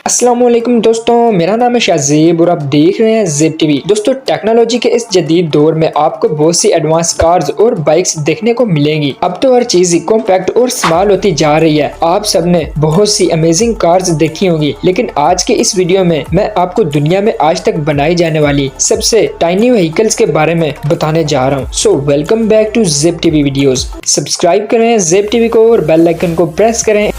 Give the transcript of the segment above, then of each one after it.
अस्सलामुअलैकुम दोस्तों, मेरा नाम है शाहज़ेब और आप देख रहे हैं ज़ेब टीवी। दोस्तों, टेक्नोलॉजी के इस जदीद दौर में आपको बहुत सी एडवांस कार्स और बाइक्स देखने को मिलेंगी। अब तो हर चीज कॉम्पैक्ट और स्मॉल होती जा रही है। आप सबने बहुत सी अमेजिंग कार्स देखी होंगी, लेकिन आज के इस वीडियो में मैं आपको दुनिया में आज तक बनाई जाने वाली सबसे टाइनी व्हीकल्स के बारे में बताने जा रहा हूँ। So welcome back to Zeb TV videos. Subscribe करें ज़ेब टीवी को और बेल आइकन को प्रेस करें।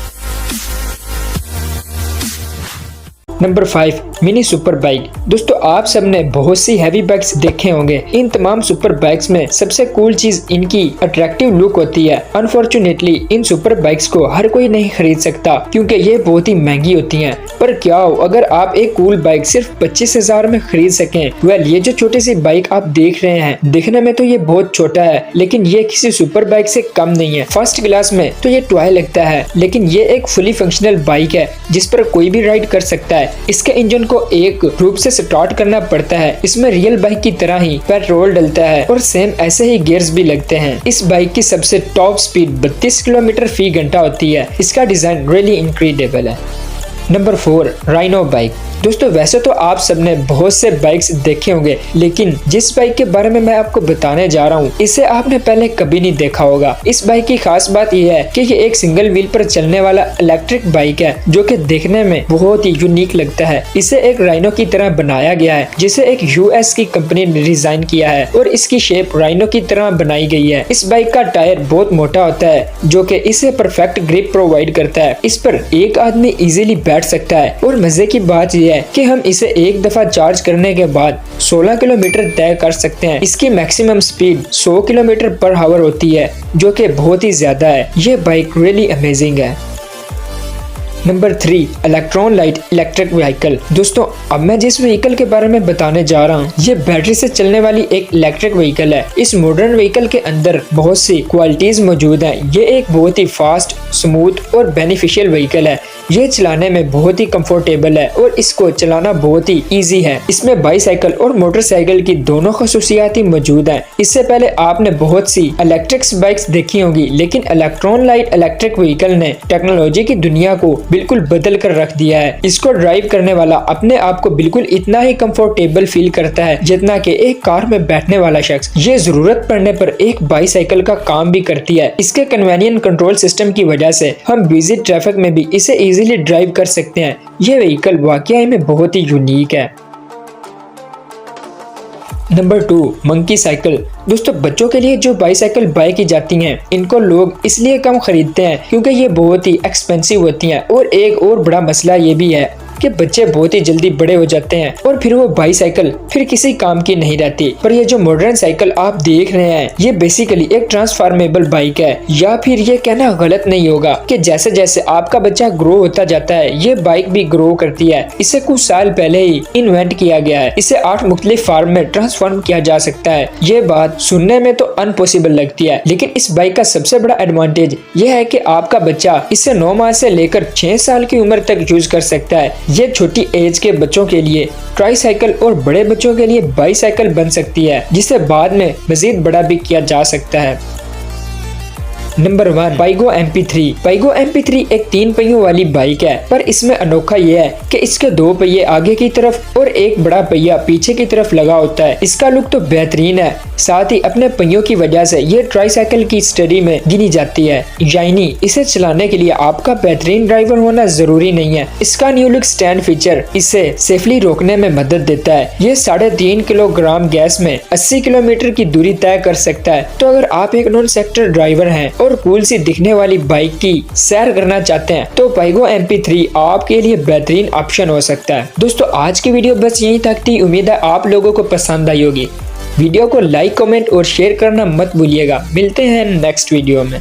Number 5, mini super bike. दोस्तों, आप सबने बहुत सी हैवी बाइक्स देखे होंगे। इन तमाम सुपर बाइक्स में सबसे कूल चीज इनकी अट्रैक्टिव लुक होती है। अनफॉर्चुनेटली इन सुपर बाइक्स को हर कोई नहीं खरीद सकता क्योंकि ये बहुत ही महंगी होती हैं। पर क्या हो अगर आप एक कूल बाइक सिर्फ 25,000 में खरीद सकें। वेल, ये जो छोटी सी बाइक आप देख रहे हैं, दिखने में तो ये बहुत छोटा है, लेकिन ये किसी सुपर बाइक से कम नहीं है। फर्स्ट क्लास में तो ये टॉय लगता है, लेकिन ये एक फुली फंक्शनल बाइक है जिस पर कोई भी राइड कर सकता है। इसके इंजन को एक रूप से स्टार्ट करना पड़ता है। इसमें रियल बाइक की तरह ही पेट्रोल डलता है और सेम ऐसे ही गियर्स भी लगते हैं। इस बाइक की सबसे टॉप स्पीड 32 किलोमीटर फी घंटा होती है। इसका डिजाइन रियली इनक्रेडिबल है। Number 4, rhino bike. दोस्तों, वैसे तो आप सबने बहुत से बाइक्स देखे होंगे, लेकिन जिस बाइक के बारे में मैं आपको बताने जा रहा हूँ इसे आपने पहले कभी नहीं देखा होगा। इस बाइक की खास बात यह है कि ये एक सिंगल व्हील पर चलने वाला इलेक्ट्रिक बाइक है जो कि देखने में बहुत ही यूनिक लगता है। इसे एक राइनो की तरह बनाया गया है, जिसे एक यूएस की कंपनी ने डिजाइन किया है और इसकी शेप राइनो की तरह बनाई गई है। इस बाइक का टायर बहुत मोटा होता है जो कि इसे परफेक्ट ग्रिप प्रोवाइड करता है। इस पर एक आदमी इजीली बैठ सकता है और मजे की बात यह है कि हम इसे एक दफा चार्ज करने के बाद 16 किलोमीटर तय कर सकते हैं। इसकी maximum speed 100 kilometre per hour होती है, जो कि बहुत ही ज्यादा है। ये बाइक रियली अमेजिंग है। Number 3, electron light electric vehicle. दोस्तों, अब मैं जिस व्हीकल के बारे में बताने जा रहा हूँ ये बैटरी से चलने वाली एक इलेक्ट्रिक व्हीकल है। इस मॉडर्न व्हीकल के अंदर बहुत सी क्वालिटीज मौजूद हैं। ये एक बहुत ही फास्ट, स्मूथ और बेनिफिशियल व्हीकल है। ये चलाने में बहुत ही कंफर्टेबल है और इसको चलाना बहुत ही इजी है। इसमें बाईसाइकिल और मोटरसाइकिल की दोनों खसूसियात ही मौजूद हैं। इससे पहले आपने बहुत सी इलेक्ट्रिक बाइक्स देखी होंगी, लेकिन इलेक्ट्रॉन लाइट इलेक्ट्रिक व्हीकल ने टेक्नोलॉजी की दुनिया को बिल्कुल बदल कर रख दिया है। इसको ड्राइव करने वाला अपने आप को बिल्कुल इतना ही कंफर्टेबल फील करता है जितना कि एक कार में बैठने वाला शख्स। ये जरूरत पड़ने पर एक बाईसाइकिल का काम भी करती है। इसके कन्वीनियंट कंट्रोल सिस्टम की वजह से हम बिजी ट्रैफिक में भी इसे इजीली ड्राइव कर सकते हैं। ये व्हीकल वाकई में बहुत ही यूनिक है। Number 2, monkey cycle. दोस्तों, बच्चों के लिए जो बाईसाइकिल बाय की जाती हैं इनको लोग इसलिए कम खरीदते हैं क्योंकि ये बहुत ही एक्सपेंसिव होती हैं और एक और बड़ा मसला ये भी है कि बच्चे बहुत ही जल्दी बड़े हो जाते हैं और फिर वो बाईसाइकिल फिर किसी काम की नहीं रहती। पर ये जो मॉडर्न साइकिल आप देख रहे हैं ये बेसिकली एक ट्रांसफॉर्मेबल बाइक है। या फिर ये कहना गलत नहीं होगा कि जैसे जैसे आपका बच्चा ग्रो होता जाता है ये बाइक भी ग्रो करती है। इसे कुछ साल पहले ही इन्वेंट किया गया है। इसे 8 मुख्तलिफ फॉर्म में ट्रांसफॉर्म किया जा सकता है। ये बात सुनने में तो अनपॉसिबल लगती है, लेकिन इस बाइक का सबसे बड़ा एडवांटेज ये है कि आपका बच्चा इसे 9 माह से लेकर 6 साल की उम्र तक यूज कर सकता है। ये छोटी एज के बच्चों के लिए ट्राईसाइकिल और बड़े बच्चों के लिए बाईसाइकिल बन सकती है, जिसे बाद में मजीद बड़ा भी किया जा सकता है। Number 1, pygo MP3। Pygo MP3 एक 3 पहियों वाली बाइक है, पर इसमें अनोखा यह है कि इसके 2 पहिए आगे की तरफ और एक बड़ा पहिया पीछे की तरफ लगा होता है। इसका लुक तो बेहतरीन है, साथ ही अपने पहियों की वजह से ये ट्राईसाइकिल की स्टडी में गिनी जाती है। यानी इसे चलाने के लिए आपका बेहतरीन ड्राइवर होना जरूरी नहीं है। इसका न्यू लुक स्टैंड फीचर इसे सेफली रोकने में मदद देता है। ये 3.5 किलोग्राम गैस में 80 किलोमीटर की दूरी तय कर सकता है। तो अगर आप एक नॉन सेक्टर ड्राइवर हैं और कूल सी दिखने वाली बाइक की सैर करना चाहते हैं तो पाइगो MP3 आपके लिए बेहतरीन ऑप्शन हो सकता है। दोस्तों, आज की वीडियो बस यहीं तक थी। उम्मीद है आप लोगों को पसंद आई होगी। वीडियो को लाइक, कमेंट और शेयर करना मत भूलिएगा। मिलते हैं नेक्स्ट वीडियो में।